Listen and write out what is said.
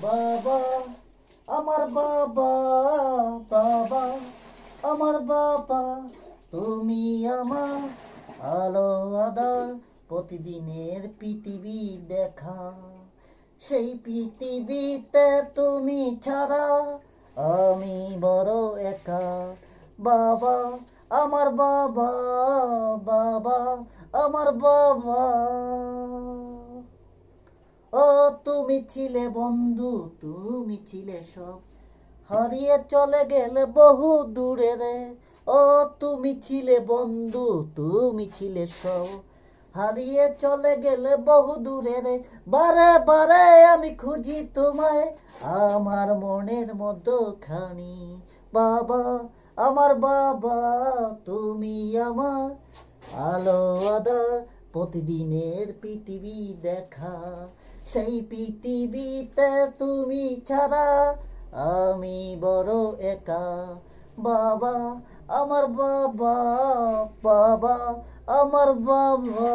বাবা আমার বাবা, বাবা আমার বাবা, তুমি আমার আলো আঁধার প্রতিদিনের পৃথিবী দেখা। সেই পৃথিবীতে তুমি ছাড়া আমি বড় একা। বাবা আমার বাবা, বাবা আমার বাবা। ও তুমি ছিলে বন্ধু, তুমি ছিলে সব, হারিয়ে চলে গেলে বহু দূরে রে। ও তুমি ছিলে বন্ধু, তুমি ছিলে সব, হারিয়ে চলে গেলে বহু দূরে রে। বারে বারে আমি খুঁজি তোমায় আমার মনের মধ্যখানি। বাবা আমার বাবা, তুমি আমার আলো আঁধার প্রতিদিনের পৃথিবী দেখা। সেই পৃথিবীতে তুমি ছাড়া আমি বড় একা। বাবা আমার বাবা, বাবা আমার বাবা।